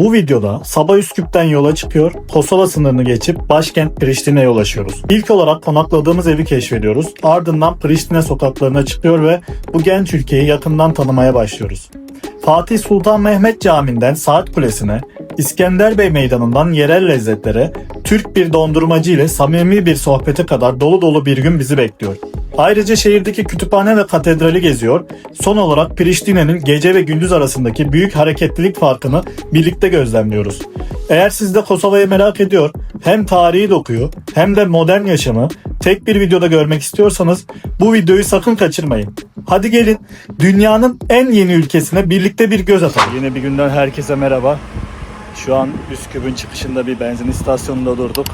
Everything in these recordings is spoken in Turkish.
Bu videoda Sabah Üsküp'ten yola çıkıyor, Kosova sınırını geçip başkent Priştine'ye ulaşıyoruz. İlk olarak konakladığımız evi keşfediyoruz, ardından Priştine sokaklarına çıkıyor ve bu genç ülkeyi yakından tanımaya başlıyoruz. Fatih Sultan Mehmet Camii'nden Saat Kulesi'ne, İskender Bey Meydanı'ndan yerel lezzetlere, Türk bir dondurmacı ile samimi bir sohbete kadar dolu dolu bir gün bizi bekliyor. Ayrıca şehirdeki kütüphane ve katedrali geziyor, son olarak Priştine'nin gece ve gündüz arasındaki büyük hareketlilik farkını birlikte gözlemliyoruz. Eğer siz de Kosova'yı merak ediyor, hem tarihi dokuyu hem de modern yaşamı tek bir videoda görmek istiyorsanız bu videoyu sakın kaçırmayın. Hadi gelin dünyanın en yeni ülkesine birlikte bir göz atalım. Yine bir günden herkese merhaba. Şu an Üsküp'ün çıkışında bir benzin istasyonunda durduk.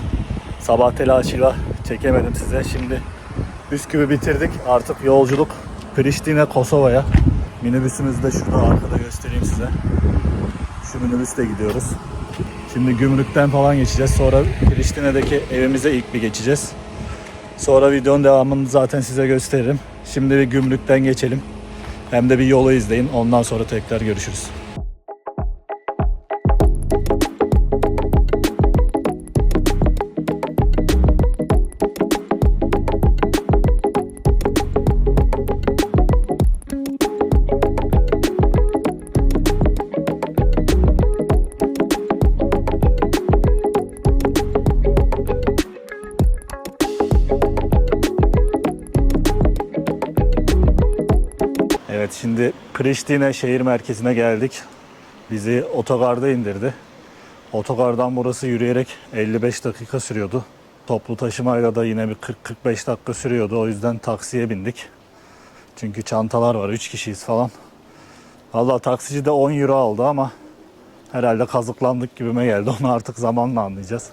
Sabah telaşıyla çekemedim size. Şimdi Üsküp'ü bitirdik. Artık yolculuk Priştine, Kosova'ya. Minibüsümüzü de şurada arkada göstereyim size. Şu minibüsle gidiyoruz. Şimdi gümrükten falan geçeceğiz. Sonra Priştine'deki evimize ilk bir geçeceğiz. Sonra videonun devamını zaten size gösteririm. Şimdi bir gümrükten geçelim. Hem de bir yolu izleyin. Ondan sonra tekrar görüşürüz. Evet, şimdi Priştine şehir merkezine geldik. Bizi otogarda indirdi. Otogardan burası yürüyerek 55 dakika sürüyordu. Toplu taşımayla da yine bir 40-45 dakika sürüyordu. O yüzden taksiye bindik. Çünkü çantalar var, 3 kişiyiz falan. Vallahi taksici de 10 euro aldı ama herhalde kazıklandık gibime geldi. Onu artık zamanla anlayacağız.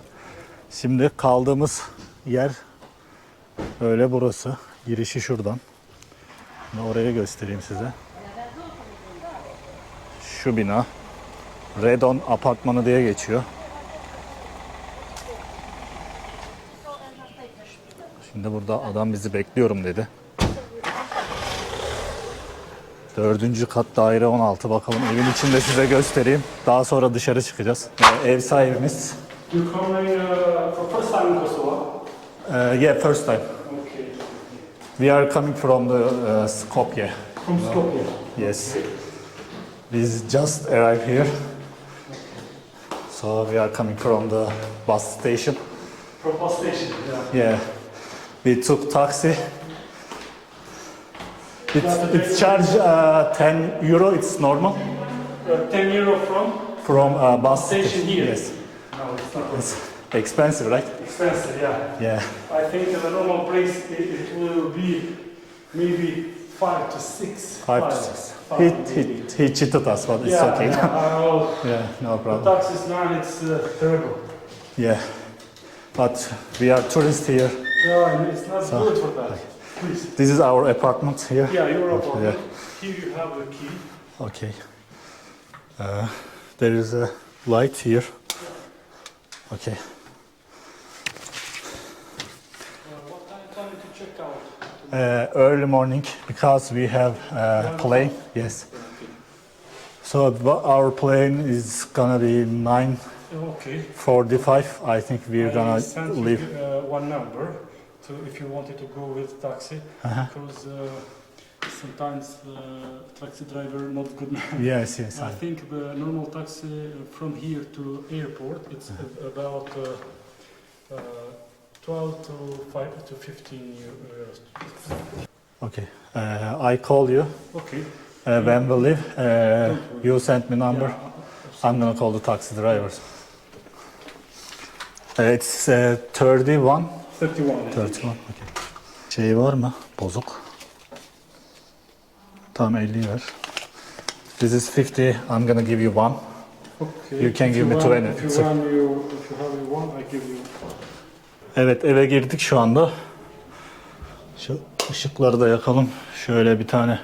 Şimdi kaldığımız yer öyle burası. Girişi şuradan. Oraya göstereyim size. Şu bina Redon Apartmanı diye geçiyor. Şimdi burada adam bizi bekliyorum dedi. 4. kat daire 16. Bakalım evin içinde size göstereyim. Daha sonra dışarı çıkacağız. Ev sahibimiz. You coming for first time in Kosovo? Yeah, first time. Okay. We are coming from the Skopje. From Skopje? Yes. We just arrived here. So we are coming from the bus station. From bus station, yeah. Yeah. We took taxi. It's charge 10 euro. It's normal 10 euro from bus station here? Yes. No, it's not. It's expensive, right? Expensive, yeah. Yeah. I think the normal price it will be maybe 5 to 6. 5 to 6. He cheated us, but it's yeah, okay. Yeah, I know. Yeah, no The problem. taxes now it's terrible. Yeah. But we are tourists here. Yeah, and it's not good for that. Please. This is our apartment here. Yeah, your apartment. Yeah. Here you have the key. Okay. There is a light here. Okay. What time to check out? Early morning because we have plane. Yes. So our plane is gonna be 9:45. Okay. I think we're I gonna sent you leave. one number to if you wanted to go with taxi because sometimes taxi driver not good. Yes, yes. I think the normal taxi from here to airport it's about 12 to 5 to 15 euros. Okay. I call you Okay. when we leave. You send me number. I'm gonna call the taxi drivers. It's 31. 31. 31. Okay. Şey var mı? Bozuk. Tam 50 ver. This is 50. I'm gonna give you one. Okay. You can If give me want- 20. If It's you want, if you have one, I give you. Evet, eve girdik şu anda. Şu ışıkları da yakalım. Şöyle bir tane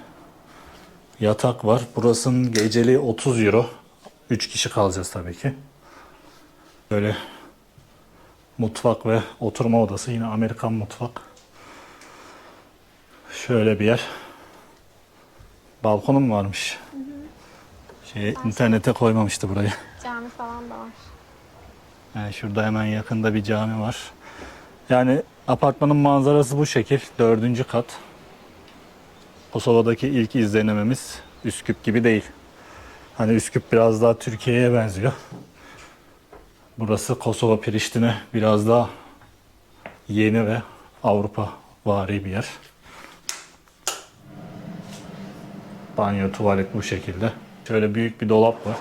yatak var. Burasının geceliği 30 euro. 3 kişi kalacağız tabii ki. Böyle mutfak ve oturma odası. Yine Amerikan mutfak. Şöyle bir yer. Balkonum varmış. İnternete koymamıştı burayı. Cami falan da var. Yani şurada hemen yakında bir cami var. Yani apartmanın manzarası bu şekil. 4. kat. Kosova'daki ilk izlenimimiz Üsküp gibi değil. Hani Üsküp biraz daha Türkiye'ye benziyor. Burası Kosova Priştine biraz daha yeni ve Avrupa vari bir yer. Banyo, tuvalet bu şekilde. Şöyle büyük bir dolap var.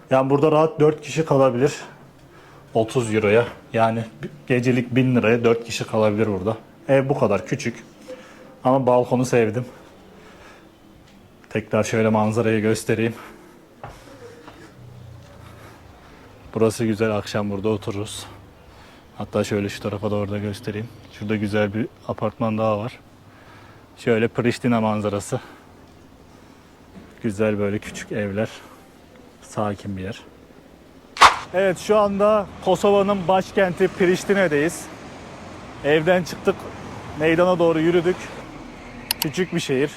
Yani burada rahat 4 kişi kalabilir. 30 euroya. Yani gecelik 1000 liraya 4 kişi kalabilir burada. Ev bu kadar küçük. Ama balkonu sevdim. Tekrar şöyle manzarayı göstereyim. Burası güzel. Akşam burada otururuz. Hatta şöyle şu tarafa doğru da göstereyim. Şurada güzel bir apartman daha var. Şöyle Priştine manzarası. Güzel böyle küçük evler. Sakin bir yer. Evet, şu anda Kosova'nın başkenti Priştine'deyiz. Evden çıktık. Meydana doğru yürüdük. Küçük bir şehir.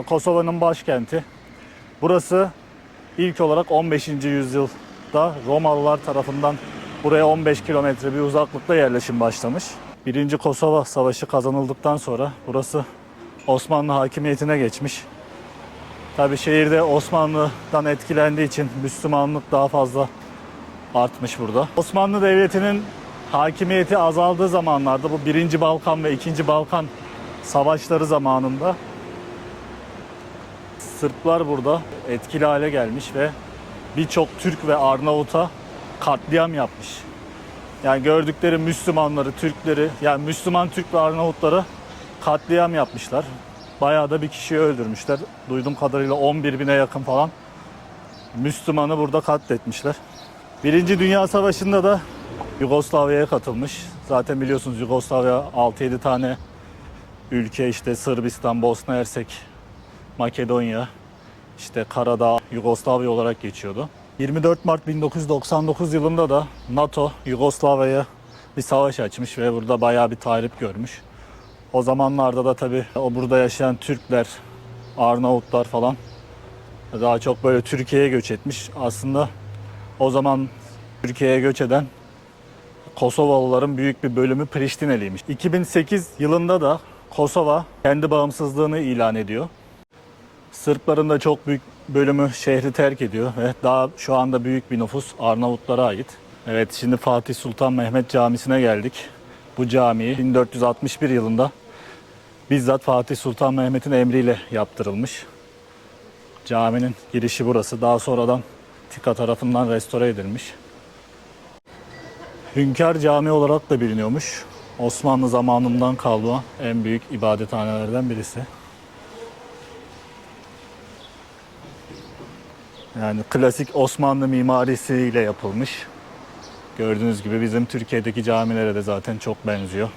Kosova'nın başkenti. Burası ilk olarak 15. yüzyılda Romalılar tarafından buraya 15 kilometre bir uzaklıkta yerleşim başlamış. Birinci Kosova Savaşı kazanıldıktan sonra burası Osmanlı hakimiyetine geçmiş. Tabii şehirde Osmanlı'dan etkilendiği için Müslümanlık daha fazla artmış burada. Osmanlı Devleti'nin hakimiyeti azaldığı zamanlarda bu 1. Balkan ve 2. Balkan savaşları zamanında Sırplar burada etkili hale gelmiş ve birçok Türk ve Arnavut'a katliam yapmış. Yani gördükleri Müslümanları, Türkleri, yani Müslüman Türk ve Arnavutları katliam yapmışlar. Bayağı da bir kişiyi öldürmüşler. Duyduğum kadarıyla 11 bine yakın falan Müslümanı burada katletmişler. Birinci Dünya Savaşı'nda da Yugoslavya'ya katılmış. Zaten biliyorsunuz Yugoslavya 6-7 tane ülke, işte Sırbistan, Bosna Hersek, Makedonya, işte Karadağ, Yugoslavya olarak geçiyordu. 24 Mart 1999 yılında da NATO Yugoslavya'ya bir savaş açmış ve burada bayağı bir tahrip görmüş. O zamanlarda da tabii o burada yaşayan Türkler, Arnavutlar falan daha çok böyle Türkiye'ye göç etmiş. Aslında o zaman Türkiye'ye göç eden Kosovalıların büyük bir bölümü Priştineliymiş. 2008 yılında da Kosova kendi bağımsızlığını ilan ediyor. Sırpların da çok büyük bölümü şehri terk ediyor ve daha şu anda büyük bir nüfus Arnavutlara ait. Evet, şimdi Fatih Sultan Mehmet Camisi'ne geldik. Bu camiyi 1461 yılında bizzat Fatih Sultan Mehmet'in emriyle yaptırılmış. Caminin girişi burası. Daha sonradan TİKA tarafından restore edilmiş. Hünkar Camii olarak da biliniyormuş. Osmanlı zamanından kalma en büyük ibadethanelerden birisi. Yani klasik Osmanlı mimarisiyle yapılmış. Gördüğünüz gibi bizim Türkiye'deki camilere de zaten çok benziyor.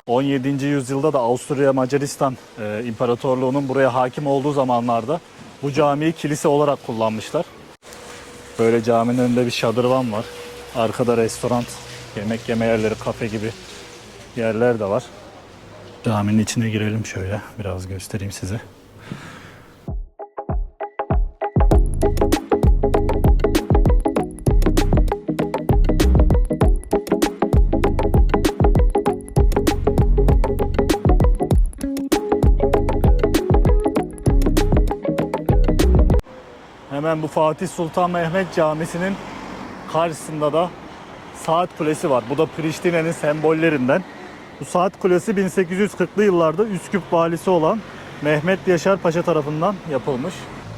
17. yüzyılda da Avusturya Macaristan İmparatorluğu'nun buraya hakim olduğu zamanlarda bu camiyi kilise olarak kullanmışlar. Böyle caminin önünde bir şadırvan var. Arkada restoran, yemek yeme yerleri, kafe gibi yerler de var. Caminin içine girelim şöyle. Biraz göstereyim size. Hemen bu Fatih Sultan Mehmet Camisi'nin karşısında da saat kulesi var. Bu da Priştine'nin sembollerinden. Bu saat kulesi 1840'lı yıllarda Üsküp valisi olan Mehmet Yaşar Paşa tarafından yapılmış.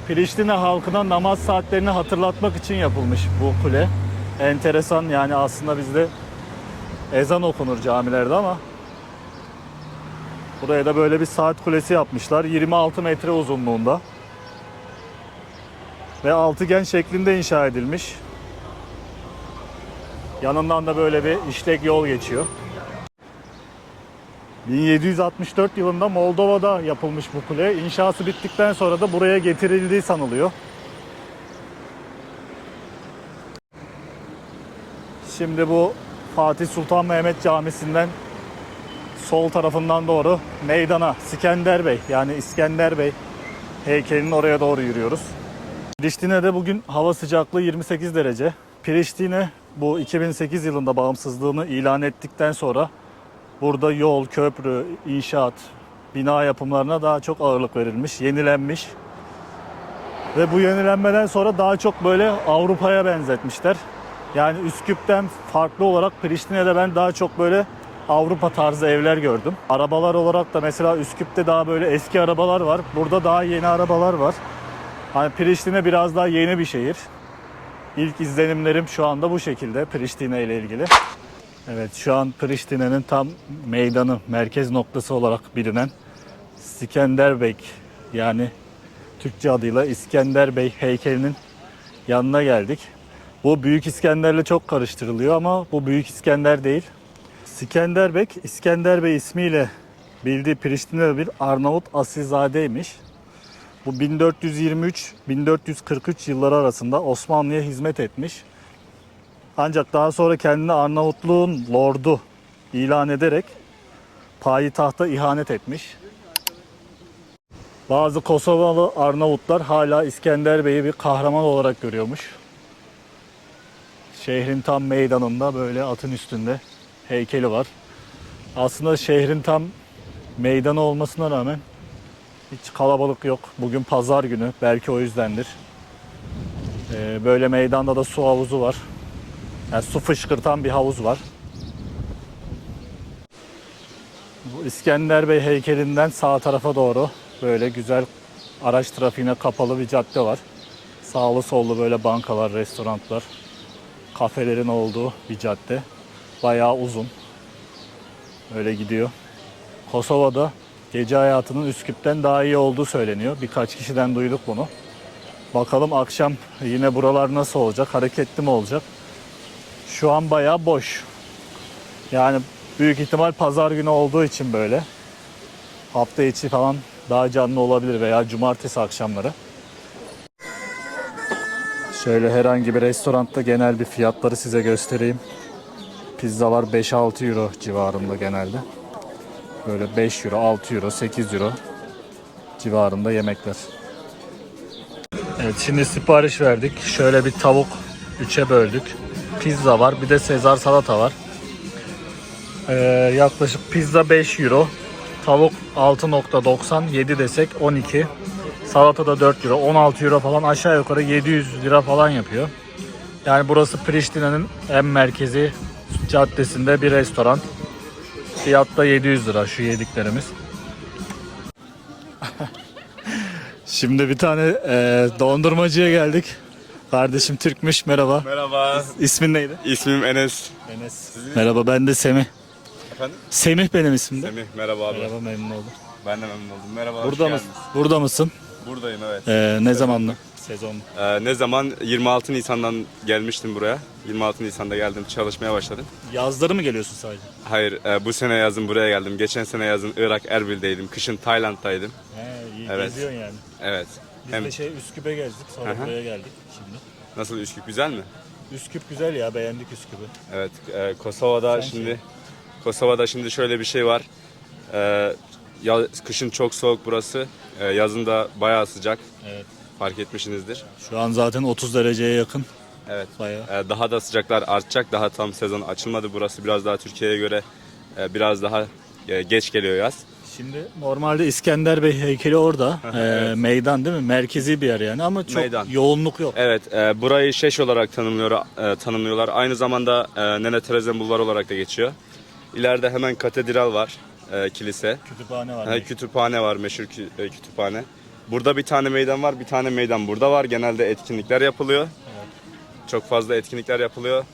Priştine halkına namaz saatlerini hatırlatmak için yapılmış bu kule. Enteresan, yani aslında bizde ezan okunur camilerde ama buraya da böyle bir saat kulesi yapmışlar. 26 metre uzunluğunda. Ve altıgen şeklinde inşa edilmiş. Yanından da böyle bir işlek yol geçiyor. 1764 yılında Moldova'da yapılmış bu kule. İnşası bittikten sonra da buraya getirildiği sanılıyor. Şimdi bu Fatih Sultan Mehmet Camisi'nden sol tarafından doğru meydana, İskender Bey, yani İskender Bey heykelinin oraya doğru yürüyoruz. Priştine'de bugün hava sıcaklığı 28 derece. Priştine bu 2008 yılında bağımsızlığını ilan ettikten sonra burada yol, köprü, inşaat, bina yapımlarına daha çok ağırlık verilmiş, yenilenmiş. Ve bu yenilenmeden sonra daha çok böyle Avrupa'ya benzetmişler. Yani Üsküp'ten farklı olarak Priştine'de ben daha çok böyle Avrupa tarzı evler gördüm. Arabalar olarak da mesela Üsküp'te daha böyle eski arabalar var. Burada daha yeni arabalar var. Hani Priştine biraz daha yeni bir şehir. İlk izlenimlerim şu anda bu şekilde Priştine ile ilgili. Evet, şu an Priştine'nin tam meydanı, merkez noktası olarak bilinen Skenderbeg, yani Türkçe adıyla İskender Bey heykelinin yanına geldik. Bu Büyük İskender'le çok karıştırılıyor ama bu Büyük İskender değil. Skenderbeg, İskender Bey ismiyle bildiği Priştine'de bir Arnavut asilzadeymiş. Bu 1423-1443 yılları arasında Osmanlı'ya hizmet etmiş. Ancak daha sonra kendini Arnavutluğun lordu ilan ederek payitahta ihanet etmiş. Bazı Kosovalı Arnavutlar hala İskender Bey'i bir kahraman olarak görüyormuş. Şehrin tam meydanında böyle atın üstünde heykeli var. Aslında şehrin tam meydanı olmasına rağmen hiç kalabalık yok. Bugün pazar günü, belki o yüzdendir. Böyle meydanda da su havuzu var. Yani su fışkırtan bir havuz var. Bu İskender Bey heykelinden sağ tarafa doğru böyle güzel, araç trafiğine kapalı bir cadde var. Sağlı sollu böyle bankalar, restoranlar, kafelerin olduğu bir cadde. Bayağı uzun. Öyle gidiyor. Kosova'da gece hayatının Üsküp'ten daha iyi olduğu söyleniyor. Birkaç kişiden duyduk bunu. Bakalım akşam yine buralar nasıl olacak? Hareketli mi olacak? Şu an bayağı boş. Yani büyük ihtimal pazar günü olduğu için böyle. Hafta içi falan daha canlı olabilir veya cumartesi akşamları. Şöyle herhangi bir restoranda genel bir fiyatları size göstereyim. Pizzalar 5-6 euro civarında genelde. Böyle 5 euro, 6 euro, 8 euro civarında yemekler. Evet, şimdi sipariş verdik. Şöyle bir tavuk 3'e böldük. Pizza var, bir de Sezar salata var. Yaklaşık pizza 5 euro. Tavuk 6.90, 7 desek 12. Salata da 4 euro, 16 euro falan, aşağı yukarı 700 lira falan yapıyor. Yani burası Priştine'nin en merkezi caddesinde bir restoran. Fiyat da 700 lira şu yediklerimiz. Şimdi bir tane dondurmacıya geldik. Kardeşim Türkmüş, merhaba. Merhaba. İsmin neydi? İsmim Enes. Enes. Merhaba, ben de Semih. Efendim? Semih benim ismim de. Semih, merhaba abi. Merhaba, memnun oldum. Ben de memnun oldum. Merhaba. Burada mısın? Burada mısın? Buradayım, evet. Ne zamanlı? Sezon. Ne zaman? 26 Nisan'dan gelmiştim buraya. 26 Nisan'da geldim, çalışmaya başladım. Yazları mı geliyorsun sadece? Hayır, bu sene yazın buraya geldim. Geçen sene yazın Irak, Erbil'deydim. Kışın Tayland'daydım. İyi Evet. geziyorsun yani. Evet. Biz Hem de Üsküp'e gezdik, sonra Hı hı. buraya geldik şimdi. nasıl, Üsküp güzel mi? Üsküp güzel ya, beğendik Üsküp'ü. Evet. Kosova'da Sen şimdi Kosova'da şimdi şöyle bir şey var. Kışın çok soğuk burası. Yazın da bayağı sıcak. Evet. Fark etmişsinizdir. Şu an zaten 30 dereceye yakın. Evet. Bayağı. Daha da sıcaklar artacak. Daha tam sezon açılmadı. Burası biraz daha Türkiye'ye göre biraz daha geç geliyor yaz. Şimdi normalde İskender Bey heykeli orada. Evet. Meydan değil mi? Merkezi bir yer yani ama çok Meydan. yoğunluk yok. Evet, burayı Şeş olarak tanımlıyorlar. Aynı zamanda Nene Terezin Bulvarı olarak da geçiyor. İleride hemen katedral var, kilise. Kütüphane var. Kütüphane var, meşhur kütüphane. Burada bir tane meydan var, bir tane meydan burada var. Genelde etkinlikler yapılıyor. Evet. Çok fazla etkinlikler yapılıyor.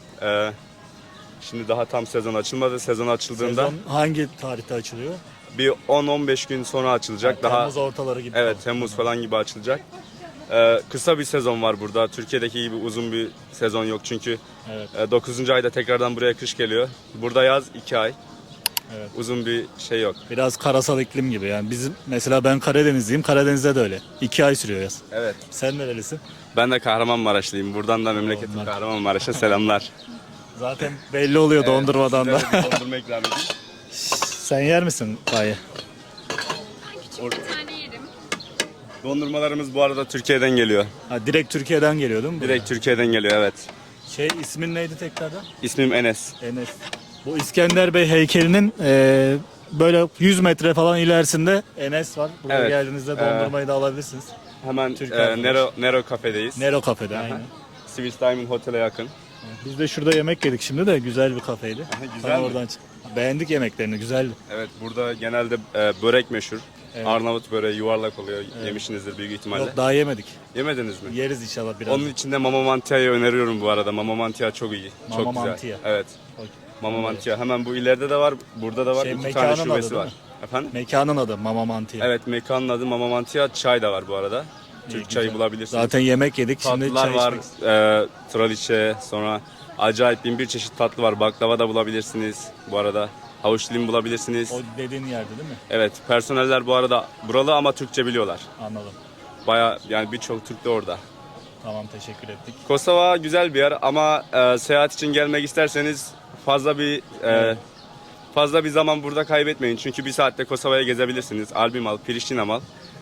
Şimdi daha tam sezon açılmadı. Sezon açıldığında Sezon hangi tarihte açılıyor? bir 10-15 gün sonra açılacak. Yani Daha Temmuz ortaları gibi. evet, falan. Temmuz falan gibi açılacak. Kısa bir sezon var burada. Türkiye'deki gibi uzun bir sezon yok çünkü Evet. 9. ayda tekrardan buraya kış geliyor. Burada yaz 2 ay. Evet. Uzun bir şey yok. Biraz karasal iklim gibi yani. Bizim mesela ben Karadenizliyim. Karadeniz'de de öyle. 2 ay sürüyor yaz. Evet. Sen nerelisin? Ben de Kahramanmaraşlıyım. Buradan da memleketim Onlar. Kahramanmaraş'a selamlar. Zaten belli oluyor dondurmadan da. Size de bir dondurma ikram edeyim. Sen yer misin Bayi? Bir tane yerim. Dondurmalarımız bu arada Türkiye'den geliyor. Ha, direkt Türkiye'den geliyor değil mi? Direkt Türkiye'den geliyor, evet. İsmin neydi tekrardan? İsmim Enes. Enes. Bu İskender Bey heykelinin böyle 100 metre falan ilerisinde Enes var. Buraya Evet. geldiğinizde dondurmayı da alabilirsiniz. Hemen Türk arkadaş. Nero kafedeyiz. Nero Cafe'de aynen. Swiss Diamond Hotel'e yakın. Biz de şurada yemek yedik şimdi de güzel bir kafeydi. Güzel Tam mi? oradan beğendik yemeklerini, güzeldi. Evet, burada genelde börek meşhur. Evet. Arnavut böreği yuvarlak oluyor. Yemişsinizdir büyük ihtimalle. Yok daha yemedik. Yemediniz mi? Yeriz inşallah biraz. Onun içinde Mama Mantia'yı öneriyorum bu arada. Mama Mantia çok iyi. Mama çok güzel. Mantia. Evet. Okey. Mama Mantia. Hemen bu ileride de var. Burada da var. Şey, 2 mekanın tane adı şubesi değil var. mi? Efendim? Mekanın adı Mama Mantia. Evet, mekanın adı Mama Mantia. Çay da var bu arada. Türk çayı güzel. bulabilirsiniz. Zaten yemek yedik şimdi Tatlılar çay var. içmek. Traliçe, sonra acayip bin bir çeşit tatlı var. Baklava da bulabilirsiniz bu arada. Havuç dilim bulabilirsiniz. O dediğin yerde değil mi? Evet, personeller bu arada buralı ama Türkçe biliyorlar. Anladım. Baya yani birçok Türk de orada. Tamam, teşekkür ettik. Kosova güzel bir yer ama seyahat için gelmek isterseniz fazla bir zaman burada kaybetmeyin. Çünkü bir saatte Kosova'ya gezebilirsiniz. Albimal, Priştinamal,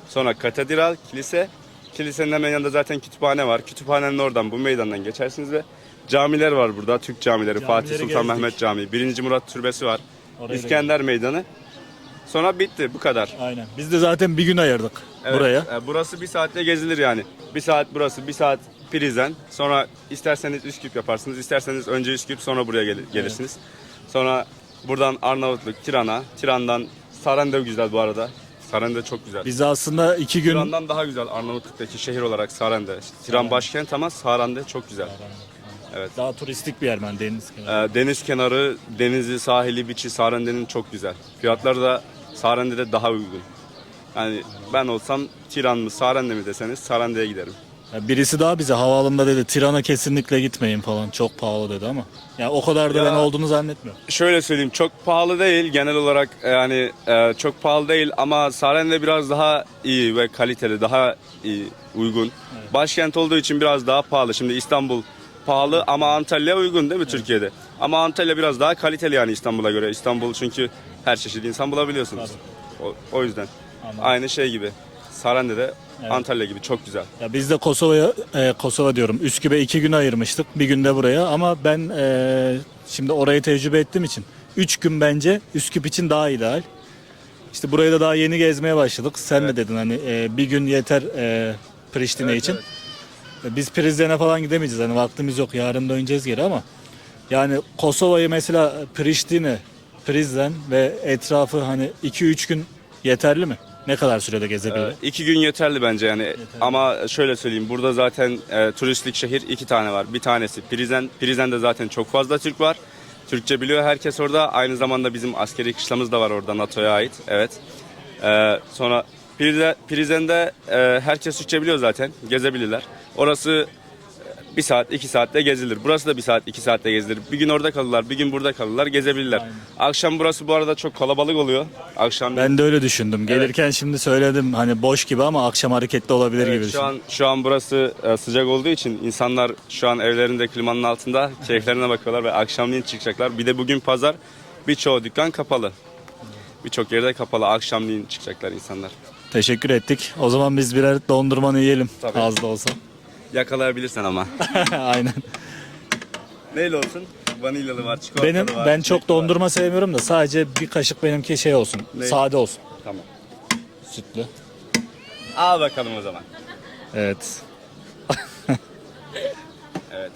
sonra katedral, kilise. Kilisenin hemen yanında zaten kütüphane var. Kütüphanenin oradan bu meydandan geçersiniz ve camiler var burada. Türk camileri, Fatih Sultan gezdik. Mehmet Camii, 1. Murat Türbesi var. Oraya da İskender Meydanı. Sonra bitti, bu kadar. Aynen. Biz de zaten bir gün ayırdık Evet, buraya. burası bir saatte gezilir yani. Bir saat burası, bir saat Prizren. Sonra isterseniz Üsküp yaparsınız, isterseniz önce Üsküp sonra buraya gelirsiniz. Sonra buradan Arnavutluk, Tirana, Tiran'dan Sarande güzel bu arada. Sarande çok güzel. Biz aslında 2 gün... Tiran'dan daha güzel Arnavutluk'taki şehir olarak Sarande. Tiran başkent ama Sarande çok güzel. Evet. Daha turistik bir yer ben deniz kenarı. Deniz kenarı, denizi, sahili, biçi Sarande'nin çok güzel. Fiyatları da Sarande'de daha uygun. Yani ben olsam Tiran mı Sarande mi deseniz Sarande'ye giderim. Ya birisi daha bize havaalanında dedi Tiran'a kesinlikle gitmeyin falan, çok pahalı dedi ama. Yani o kadar da Ya- ben olduğunu zannetmiyorum. Şöyle söyleyeyim, çok pahalı değil genel olarak, yani çok pahalı değil ama Sarande biraz daha iyi ve kaliteli, daha iyi, uygun. Başkent olduğu için biraz daha pahalı. Şimdi İstanbul pahalı ama Antalya uygun değil mi Türkiye'de? Ama Antalya biraz daha kaliteli yani İstanbul'a göre. İstanbul çünkü her çeşit insan bulabiliyorsunuz. O yüzden. Anladım. Aynı şey gibi. Sarande'de Antalya gibi çok güzel. Ya biz de Kosova diyorum, Üsküp'e 2 gün ayırmıştık, bir günde buraya ama ben şimdi orayı tecrübe ettiğim için 3 gün bence Üsküp için daha ideal. İşte burayı da daha yeni gezmeye başladık. Sen de dedin hani bir gün yeter Priştine Evet, için. evet. Biz Prizren'e falan gidemeyeceğiz, hani vaktimiz yok, yarın döneceğiz geri ama yani Kosova'yı mesela Priştine, Prizren ve etrafı hani 2-3 gün yeterli mi? Ne kadar sürede gezebilir? 2 gün yeterli bence yani. Ama şöyle söyleyeyim, burada zaten turistik şehir 2 tane var. Bir tanesi Prizren. Prizren'de zaten çok fazla Türk var. Türkçe biliyor herkes orada. Aynı zamanda bizim askeri kışlamız da var orada, NATO'ya ait. Evet. Sonra Prizren'de herkes Türkçe biliyor zaten. Gezebilirler. Orası 1 saat 2 saatte gezilir. Burası da 1 saat 2 saatte gezilir. Bir gün orada kalırlar, bir gün burada kalırlar, gezebilirler. Akşam burası bu arada çok kalabalık oluyor. Akşam Ben de öyle düşündüm. Gelirken şimdi söyledim hani boş gibi ama akşam hareketli olabilir gibi Evet, düşündüm. şu an burası sıcak olduğu için insanlar şu an evlerinde klimanın altında keyiflerine bakıyorlar ve akşamleyin çıkacaklar. Bir de bugün pazar, birçoğu dükkan kapalı. Birçok yerde kapalı. Akşamleyin çıkacaklar insanlar. Teşekkür ettik. O zaman biz birer dondurmanı yiyelim. Tabii. Az da olsa. Yakalayabilirsen ama. Aynen. Neyle olsun? Vanilyalı var, çikolatalı var. Ben çok çilekli var. dondurma sevmiyorum da sadece bir kaşık benimki şey olsun. Ne? Sade olsun. Tamam. Sütlü. Al bakalım o zaman. Evet. Evet.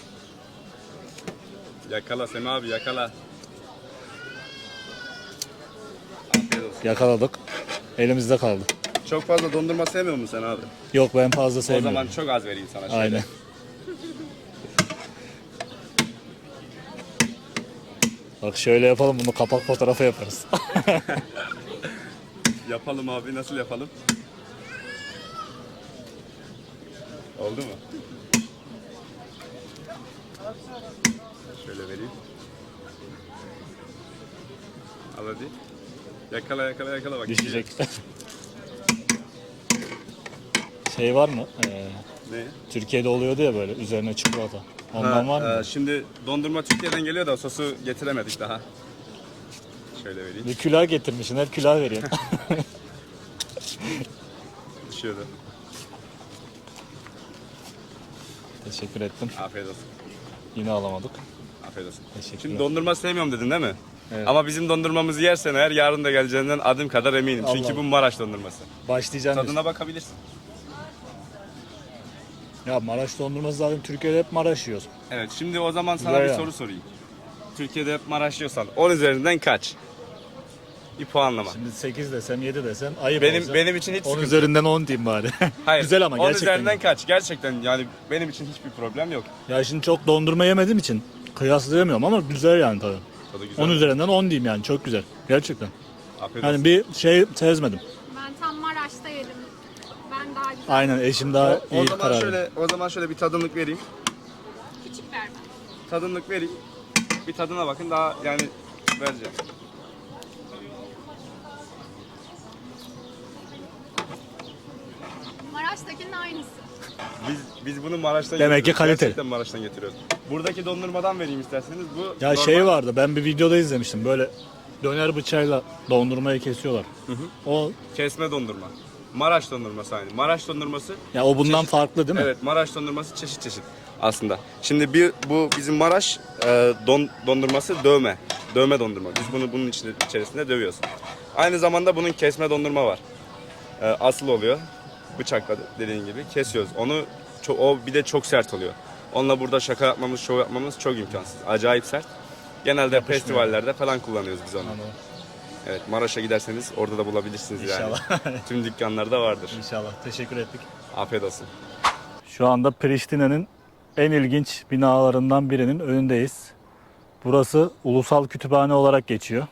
Yakala Semih abi, yakala. Afiyet olsun. Yakaladık. Elimizde kaldı. Çok fazla dondurma sevmiyor musun sen abi? Yok, ben fazla O sevmiyorum. zaman çok az vereyim sana. Şöyle. Aynen. Bak şöyle yapalım, bunu kapak fotoğrafı yaparız. Yapalım abi, nasıl yapalım? Oldu mu? Şöyle vereyim. Al hadi. Yakala bak. Düşecek. Şey var mı? Ne? Türkiye'de oluyordu ya böyle üzerine çikolata. Ondan var mı? Şimdi dondurma Türkiye'den geliyor da sosu getiremedik daha. Şöyle vereyim. Bir külah getirmişsin, her külah veriyorsun. Düşüyordu. Teşekkür ettim. Afiyet olsun. Yine alamadık. Afiyet olsun. Teşekkürler. Şimdi dondurma sevmiyorum dedin değil mi? Evet. Ama bizim dondurmamızı yersen eğer yarın da geleceğinden adım kadar eminim. Çünkü Allah. bu Maraş dondurması. Başlayacağım. Tadına bakabilirsin. Ya Maraş dondurması zaten Türkiye'de hep Maraş yiyoruz. Evet, şimdi o zaman sana Güzel bir ya. soru sorayım. Türkiye'de hep Maraş yiyorsan 10 üzerinden kaç? Bir puanlama. Şimdi 8 desem 7 desem ayıp Benim olacak. benim için hiç 10 sıkıntı üzerinden 10 diyeyim bari. Hayır. Güzel ama 10 gerçekten. üzerinden güzel. kaç? Gerçekten yani benim için hiçbir problem yok. Ya şimdi çok dondurma yemediğim için kıyaslayamıyorum ama güzel yani tabii. Tadı güzel. 10 üzerinden 10 diyeyim yani çok güzel. Gerçekten. Afiyet Yani olsun. bir şey sezmedim. Ben tam Maraş'ta yedim. Ben daha güzel. Aynen eşim daha O iyi zaman karar. şöyle bir tadımlık vereyim. Küçük vermem. Tadımlık vereyim. Bir tadına bakın daha yani vereceğim. Maraş'takinin aynısı. Biz bunu Maraş'tan Demek ki getiriyoruz. kaliteli. Gerçekten Maraş'tan getiriyoruz. Buradaki dondurmadan vereyim isterseniz. Bu Ya normal- şey vardı ben bir videoda izlemiştim böyle döner bıçağıyla dondurmayı kesiyorlar. O Kesme dondurma. Maraş dondurması aynı. Maraş dondurması ya o bundan çeşit- farklı değil mi? Evet, Maraş dondurması çeşit çeşit aslında. Şimdi bu bizim Maraş dondurması dövme. Dövme dondurma. Biz bunu bunun içerisinde dövüyoruz. Aynı zamanda bunun kesme dondurma var. Asıl oluyor. Bıçakla dediğin gibi kesiyoruz. Onu o bir de çok sert oluyor. Onunla burada şaka yapmamız, şov yapmamız çok imkansız. Acayip sert. Genelde festivallerde falan kullanıyoruz biz onu. Anladım. Evet, Maraş'a giderseniz orada da bulabilirsiniz İnşallah. yani. Tüm dükkanlarda vardır. İnşallah. Teşekkür ettik. Afiyet olsun. Şu anda Priştine'nin en ilginç binalarından birinin önündeyiz. Burası Ulusal Kütüphane olarak geçiyor.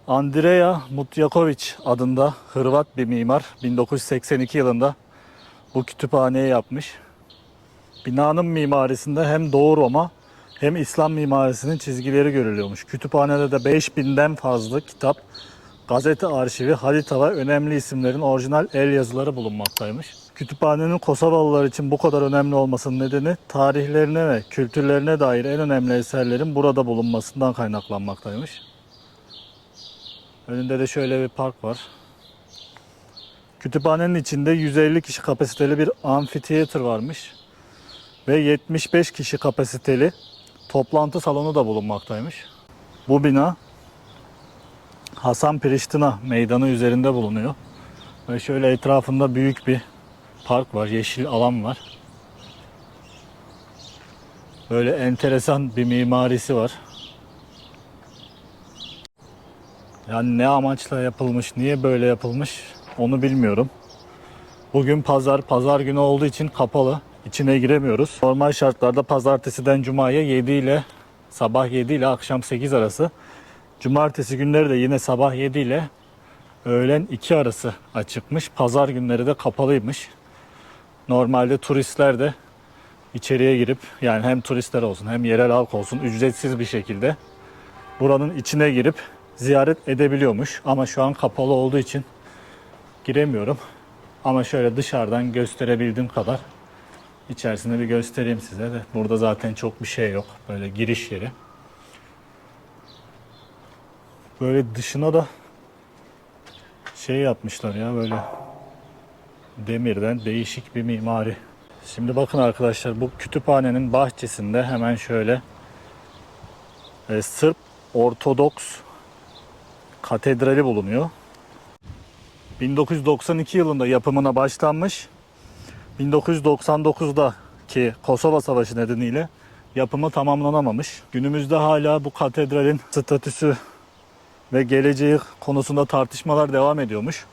Andreja Mutjaković adında Hırvat bir mimar 1982 yılında bu kütüphaneyi yapmış. Binanın mimarisinde hem Doğu Roma hem İslam mimarisinin çizgileri görülüyormuş. Kütüphanede de 5000'den fazla kitap, gazete arşivi, harita ve önemli isimlerin orijinal el yazıları bulunmaktaymış. Kütüphanenin Kosovalılar için bu kadar önemli olmasının nedeni tarihlerine ve kültürlerine dair en önemli eserlerin burada bulunmasından kaynaklanmaktaymış. Önünde de şöyle bir park var. Kütüphanenin içinde 150 kişi kapasiteli bir amfiteyatr varmış. Ve 75 kişi kapasiteli toplantı salonu da bulunmaktaymış. Bu bina Hasan Priştina meydanı üzerinde bulunuyor. Ve şöyle etrafında büyük bir park var, yeşil alan var. Böyle enteresan bir mimarisi var. Yani ne amaçla yapılmış, niye böyle yapılmış onu bilmiyorum. Bugün pazar günü olduğu için kapalı. İçine giremiyoruz. Normal şartlarda pazartesiden cumaya 7 ile sabah 7 ile akşam 8 arası. Cumartesi günleri de yine sabah 7 ile öğlen 2 arası açıkmış. Pazar günleri de kapalıymış. Normalde turistler de içeriye girip yani hem turistler olsun hem yerel halk olsun ücretsiz bir şekilde buranın içine girip ziyaret edebiliyormuş. Ama şu an kapalı olduğu için giremiyorum. Ama şöyle dışarıdan gösterebildiğim kadar içerisinde bir göstereyim size de. Burada zaten çok bir şey yok. Böyle giriş yeri. Böyle dışına da şey yapmışlar ya böyle demirden değişik bir mimari. Şimdi bakın arkadaşlar bu kütüphanenin bahçesinde hemen şöyle Sırp Ortodoks Katedrali bulunuyor. 1992 yılında yapımına başlanmış. 1999'daki Kosova Savaşı nedeniyle yapımı tamamlanamamış. Günümüzde hala bu katedralin statüsü ve geleceği konusunda tartışmalar devam ediyormuş.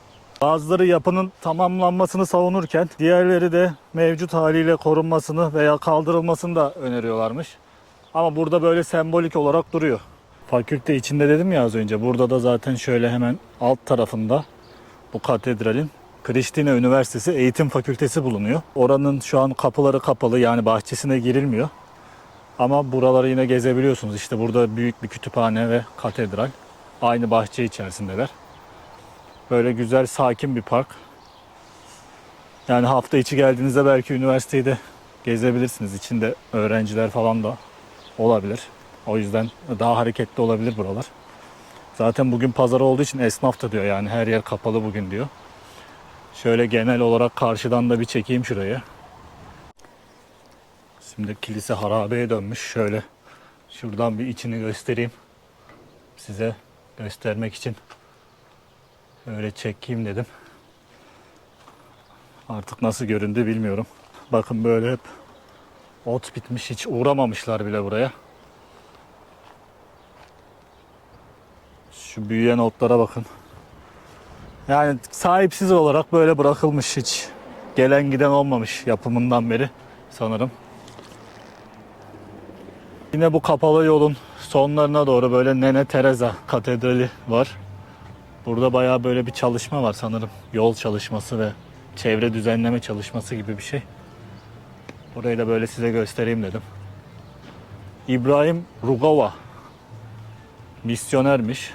Bazıları yapının tamamlanmasını savunurken diğerleri de mevcut haliyle korunmasını veya kaldırılmasını da öneriyorlarmış. Ama burada böyle sembolik olarak duruyor. Fakülte içinde dedim ya az önce. Burada da zaten şöyle hemen alt tarafında bu katedralin Priştine Üniversitesi Eğitim Fakültesi bulunuyor. Oranın şu an kapıları kapalı yani bahçesine girilmiyor. Ama buraları yine gezebiliyorsunuz. İşte burada büyük bir kütüphane ve katedral. Aynı bahçe içerisindeler. Böyle güzel sakin bir park. Yani hafta içi geldiğinizde belki üniversiteyi de gezebilirsiniz. İçinde öğrenciler falan da olabilir. O yüzden daha hareketli olabilir buralar. Zaten bugün pazar olduğu için esnaf da diyor yani her yer kapalı bugün diyor. Şöyle genel olarak karşıdan da bir çekeyim şurayı. Şimdi kilise harabeye dönmüş. Şöyle şuradan bir içini göstereyim. Size göstermek için öyle çekeyim dedim. Artık nasıl göründü bilmiyorum. Bakın böyle hep ot bitmiş. Hiç uğramamışlar bile buraya. Şu büyüyen otlara bakın. Yani sahipsiz olarak böyle bırakılmış, hiç gelen giden olmamış yapımından beri sanırım. Yine bu kapalı yolun sonlarına doğru böyle Nene Teresa Katedrali var. Burada bayağı böyle bir çalışma var sanırım. Yol çalışması ve çevre düzenleme çalışması gibi bir şey. Burayı da böyle size göstereyim dedim. İbrahim Rugova misyonermiş.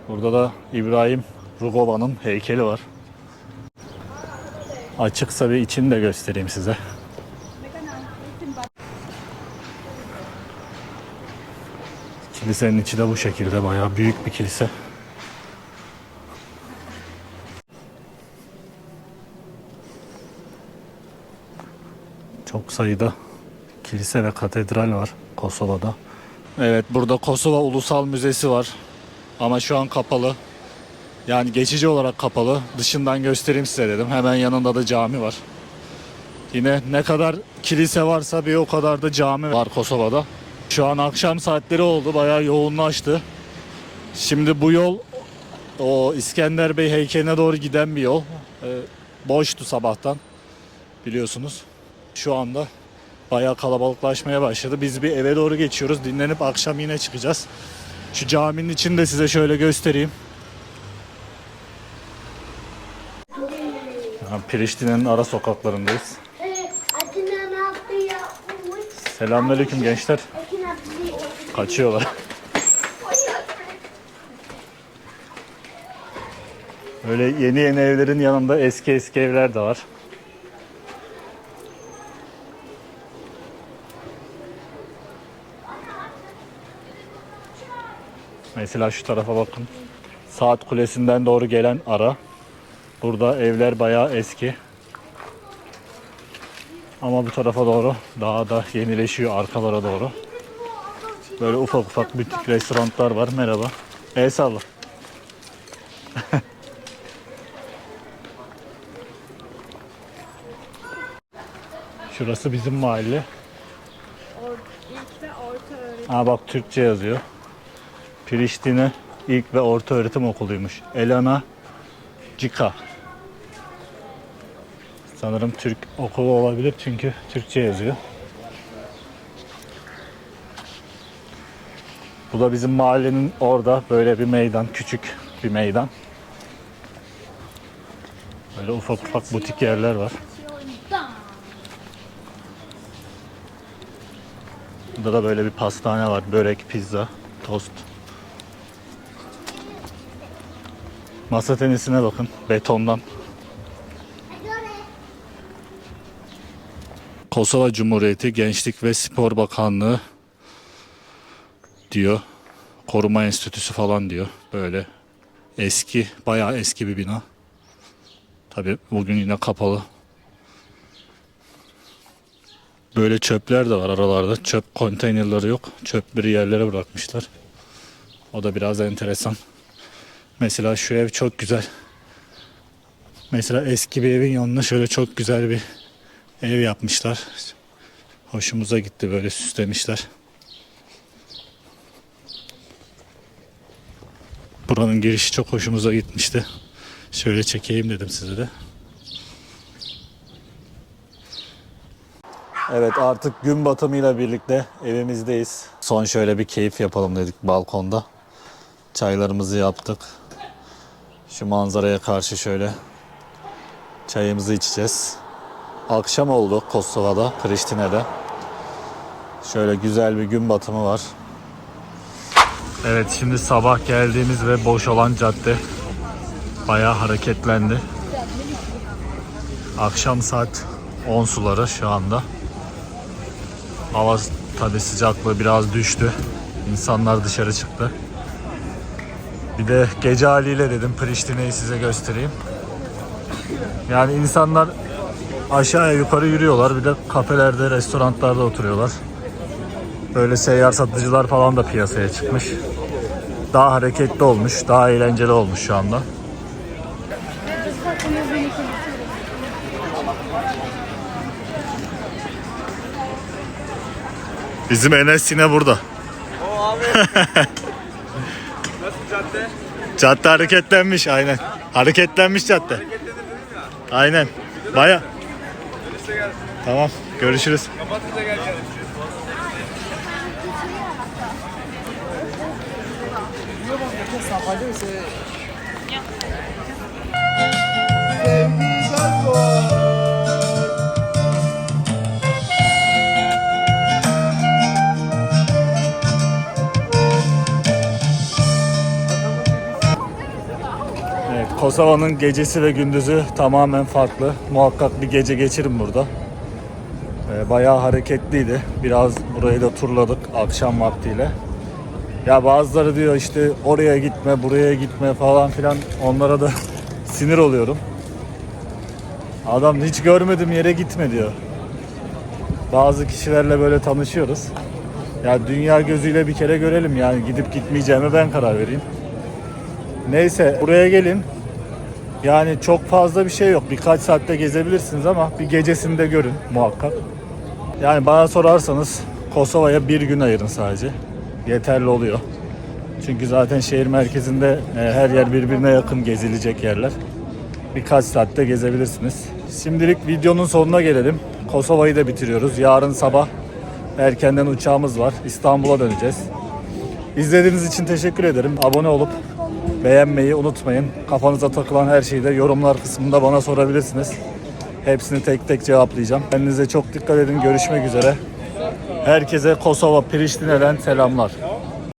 Burada da İbrahim Rugova'nın heykeli var. Açıksa bir içini de göstereyim size. Kilisenin içi de bu şekilde, bayağı büyük bir kilise. Çok sayıda kilise ve katedral var Kosova'da. Evet, burada Kosova Ulusal Müzesi var. Ama şu an kapalı. Yani geçici olarak kapalı. Dışından göstereyim size dedim. Hemen yanında da cami var. Yine ne kadar kilise varsa bir o kadar da cami var Kosova'da. Şu an akşam saatleri oldu. Bayağı yoğunlaştı. Şimdi bu yol o İskender Bey heykeline doğru giden bir yol. Boştu sabahtan. Biliyorsunuz. Şu anda bayağı kalabalıklaşmaya başladı. Biz bir eve doğru geçiyoruz. Dinlenip akşam yine çıkacağız. Şu caminin içini de size şöyle göstereyim. Priştine'nin ara sokaklarındayız. Selamünaleyküm gençler. Kaçıyorlar. Böyle yeni yeni evlerin yanında eski eski evler de var. Mesela şu tarafa bakın. Saat Kulesi'nden doğru gelen ara. Burada evler bayağı eski. Ama bu tarafa doğru daha da yenileşiyor, arkalara doğru. Böyle ufak ufak butik restoranlar var. Merhaba. El salla. Şurası bizim mahalle. İlk ve orta öğretim. Aa bak, Türkçe yazıyor. Priştine İlk ve Orta Öğretim Okulu'ymuş. Elana Cika. Sanırım Türk okulu olabilir çünkü Türkçe yazıyor. Bu da bizim mahallenin orada böyle bir meydan, küçük bir meydan. Böyle ufak ufak butik yerler var. Burada da böyle bir pastane var. Börek, pizza, tost. Masa tenisine bakın. Betondan. Kosova Cumhuriyeti Gençlik ve Spor Bakanlığı diyor. Koruma Enstitüsü falan diyor. Böyle eski, bayağı eski bir bina. Tabii bugün yine kapalı. Böyle çöpler de var aralarda. Çöp konteynerleri yok. Çöpleri yerlere bırakmışlar. O da biraz enteresan. Mesela şu ev çok güzel. Mesela eski bir evin yanına şöyle çok güzel bir ev yapmışlar. Hoşumuza gitti, böyle süslemişler. Buranın girişi çok hoşumuza gitmişti. Şöyle çekeyim dedim size de. Evet, artık gün batımıyla birlikte evimizdeyiz. Son şöyle bir keyif yapalım dedik balkonda. Çaylarımızı yaptık. Şu manzaraya karşı şöyle çayımızı içeceğiz. Akşam oldu Kosova'da, Priştine'de. Şöyle güzel bir gün batımı var. Evet, şimdi sabah geldiğimiz ve boş olan cadde bayağı hareketlendi. Akşam saat 10 suları şu anda. Hava tabii sıcaklığı biraz düştü. İnsanlar dışarı çıktı. Bir de gece haliyle dedim Priştine'yi size göstereyim. Yani insanlar aşağıya yukarı yürüyorlar. Bir de kafelerde, restoranlarda oturuyorlar. Böyle seyyar satıcılar falan da piyasaya çıkmış. Daha hareketli olmuş, daha eğlenceli olmuş şu anda. Bizim Enes yine burada. O abi. Nasıl cadde? Cadde hareketlenmiş aynen. Hareketlenmiş cadde. Aynen. Baya. Tamam. Görüşürüz. Kapatınca gel gel. Evet, Kosova'nın gecesi ve gündüzü tamamen farklı. Muhakkak bir gece geçirin burada. Bayağı hareketliydi. Biraz burayı da turladık akşam vaktiyle. Ya bazıları diyor işte oraya gitme, buraya gitme falan filan. Onlara da sinir oluyorum. Adam hiç görmedim yere gitme diyor. Bazı kişilerle böyle tanışıyoruz. Ya dünya gözüyle bir kere görelim yani gidip gitmeyeceğime ben karar vereyim. Neyse buraya gelin. Yani çok fazla bir şey yok. Birkaç saatte gezebilirsiniz ama bir gecesini de görün muhakkak. Yani bana sorarsanız Kosova'ya bir gün ayırın sadece. Yeterli oluyor. Çünkü zaten şehir merkezinde her yer birbirine yakın gezilecek yerler. Birkaç saatte gezebilirsiniz. Şimdilik videonun sonuna gelelim. Kosova'yı da bitiriyoruz. Yarın sabah erkenden uçağımız var. İstanbul'a döneceğiz. İzlediğiniz için teşekkür ederim. Abone olup beğenmeyi unutmayın. Kafanıza takılan her şeyi de yorumlar kısmında bana sorabilirsiniz. Hepsini tek tek cevaplayacağım. Kendinize çok dikkat edin. Görüşmek üzere. Herkese Kosova Priştine'den selamlar.